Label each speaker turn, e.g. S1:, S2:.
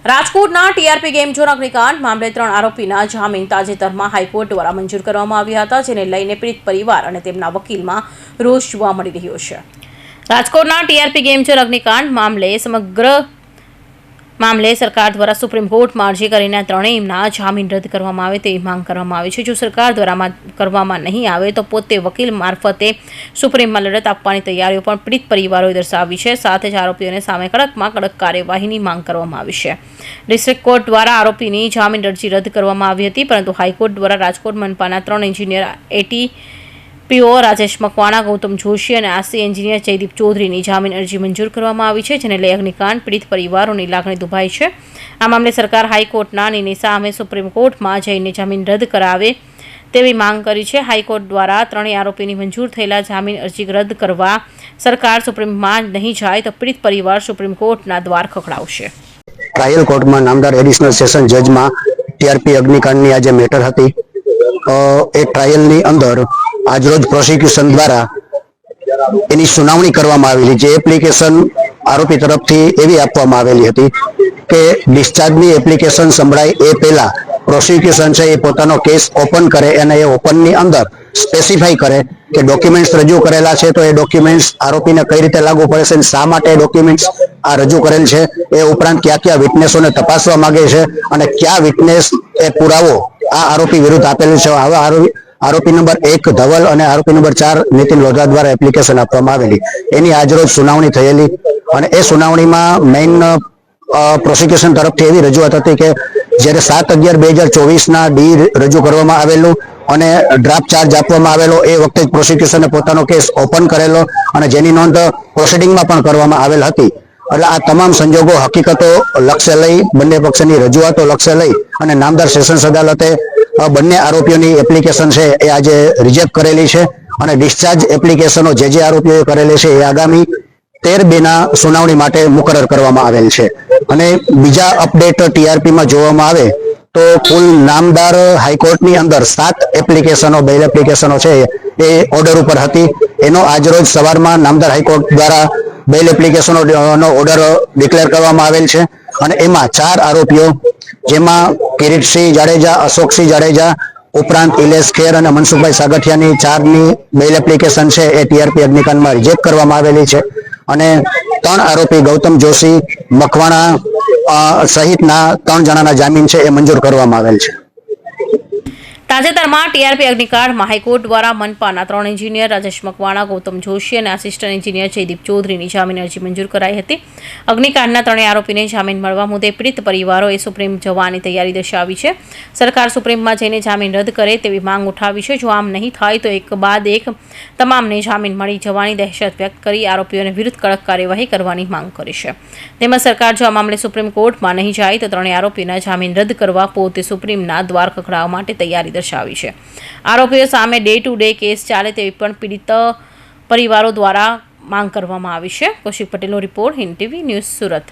S1: રાજકોટના TRP game zone અગ્નિકાંડ મામલે 3 આરોપીના જામીન તાજેતરમાં હાઈકોર્ટ દ્વારા મંજૂર કરવામાં આવ્યા હતા, જેને લઈને પીડિત પરિવાર અને તેમના વકીલમાં રોષ જોવા મળી રહ્યો છે. રાજકોટના ટીઆરપી ગેમ ઝોન અગ્નિકાંડ મામલે સમગ્ર મામલે સરકાર દ્વારા સુપ્રીમ કોર્ટમાં અરજી કરીને ત્રણેયના જામીન રદ કરવામાં આવે તેવી માંગ કરવામાં આવી છે. જો સરકાર દ્વારા કરવામાં નહીં આવે તો પોતે વકીલ મારફતે સુપ્રીમમાં લડત આપવાની તૈયારીઓ પણ પીડિત પરિવારોએ દર્શાવી છે. સાથે જ આરોપીઓને સામે કડકમાં કડક કાર્યવાહીની માંગ કરવામાં આવી છે. ડિસ્ટ્રિક્ટ કોર્ટ દ્વારા આરોપીની જામીન અરજી રદ કરવામાં આવી હતી, પરંતુ હાઈકોર્ટ દ્વારા રાજકોટ મનપાના 3 એન્જિનિયર એટીપીઓ રાજેશ મકવાણા, ગૌતમ જોશી અને આસી એન્જિનિયર જયદીપ ચૌધરીની જામીન અરજી મંજૂર કરવામાં આવી છે, જેને લઈ અગ્નિકાંડ પીડિત પરિવારોની લાગણી દુભાઈ છે. આ મામલે સરકાર હાઈકોર્ટના નિર્ણય સામે સુપ્રીમ કોર્ટમાં જઈને જામીન રદ કરાવે તેવી માંગ કરી છે. હાઈકોર્ટ દ્વારા ત્રણેય આરોપીની મંજૂર થયેલા જામીન અરજી રદ કરવા સરકાર સુપ્રીમમાં નહીં જાય તો પીડિત પરિવાર સુપ્રીમ કોર્ટના દ્વાર ખખડાવશે.
S2: ટ્રાયલ કોર્ટમાં નામદાર એડિશનલ સેશન જજમાં ટીઆરપી અગ્નિકાંડની આજે મેટર હતી. એ ટ્રાયલની અંદર આજરોજ પ્રોસિક્યુશન દ્વારા એની સુનાવણી કરવામાં આવેલી. જે એપ્લિકેશન આરોપી તરફથી એવી આપવામાં આવેલી હતી કે ડિસ્ચાર્જની એપ્લિકેશન સંભળાય એ પહેલા પ્રોસિક્યુશન છે એ પોતાનો કેસ ઓપન કરે અને એ ઓપનની અંદર સ્પેસિફાઈ કરે કે ડોક્યુમેન્ટ્સ રજૂ કરેલા છે તો એ ડોક્યુમેન્ટ્સ આરોપીને કઈ રીતે લાગુ પડે છે અને શા માટે ડોક્યુમેન્ટ્સ આ રજૂ કરેલ છે. એ ઉપરાંત કયા કયા વિટનેસોને તપાસવા માંગે છે અને કયા વિટનેસ એ પુરાવો આ આરોપી વિરુદ્ધ આપેલ છે. હવે આરોપી નંબર 1 ધવલ અને આરોપી નંબર 4 નીતિન લોધા દ્વારા એપ્લિકેશન આપવામાં આવેલી. એની આજરોજ સુનાવણી થયેલી અને એ સુનાવણીમાં મેઇન પ્રોસિક્યુશન તરફથી એવી રજૂઆત હતી કે જ્યારે 7/11/2024 ડી રજૂ કરવામાં આવેલું અને ડ્રાફ્ટ ચાર્જ આપવામાં આવેલો એ વખતે જ પ્રોસિક્યુશને પોતાનો કેસ ઓપન કરેલો અને જેની નોંધ પ્રોસિડિંગમાં પણ કરવામાં આવેલ હતી. એટલે આ તમામ સંજોગો હકીકતો લક્ષ્ય લઈ બંને પક્ષની રજૂઆતો લક્ષ્ય લઈ અને નામદાર સેશન્સ અદાલતે બંને આરોપીઓની એપ્લિકેશન છે એ આજે રિજેક્ટ કરેલી છે અને ડિસ્ચાર્જ એપ્લિકેશનો જે આરોપીઓએ કરેલી છે એ આગામી 13/2 સુનાવણી માટે મુકરર કરવામાં આવેલ છે. અને બીજા અપડેટ ટીઆરપીમાં જોવામાં આવે તો કુલ નામદાર હાઈકોર્ટની અંદર 7 એપ્લિકેશનો બેલ એપ્લિકેશનો છે એ ઓર્ડર ઉપર હતી. એનો આજરોજ સવારમાં નામદાર હાઈકોર્ટ દ્વારા બેલ એપ્લિકેશનોનો ઓર્ડર ડિક્લેર કરવામાં આવેલ છે અને એમાં 4 આરોપીઓ જેમાં કિરીટસિંહ જાડેજા, અશોકસિંહ જાડેજા ઉપરાંત ઇલેશ ખેર અને મનસુખભાઈ સાગઠિયાની 4ની બેલ એપ્લિકેશન છે એ ટીઆરપી અગ્નિકાંડમાં રિજેક્ટ કરવામાં આવેલી છે અને 3 આરોપી ગૌતમ જોશી, મકવાણા સહિતના 3 જણાના જામીન છે એ મંજૂર કરવામાં આવેલ છે.
S1: તાજેતરમાં ટીઆરપી અગ્નિકાંડમાં હાઈકોર્ટ દ્વારા મનપાના 3 એન્જિનિયર રાજેશ મકવાણા, ગૌતમ જોશી અને આસિસ્ટન્ટ એન્જિનિયર જયદીપ ચૌધરીની જામીન અરજી મંજૂર કરાઈ હતી. અગ્નિકાંડના 3 આરોપીને જામીન મળવા મુદ્દે પીડિત પરિવારોએ સુપ્રીમ જવાની તૈયારી દર્શાવી છે. સરકાર સુપ્રીમમાં જઈને જામીન રદ કરે તેવી માંગ ઉઠાવી છે. જો આમ નહીં થાય તો એક બાદ એક તમામને જામીન મળી જવાની દહેશત વ્યક્ત કરી આરોપીઓને વિરુદ્ધ કડક કાર્યવાહી કરવાની માંગ કરી છે. તેમજ સરકાર જો આ મામલે સુપ્રીમ કોર્ટમાં નહીં જાય તો 3 આરોપીના જામીન રદ કરવા પોતે સુપ્રીમના દ્વાર ખખડાવવા માટે તૈયારી દર્શાવી છે. આરોપીઓ સામે ડે ટુ ડે કેસ ચાલે તેવી પણ પીડિત પરિવારો દ્વારા માંગ કરવામાં આવી છે. કૌશિક પટેલનો report, Hind TV news, Surat.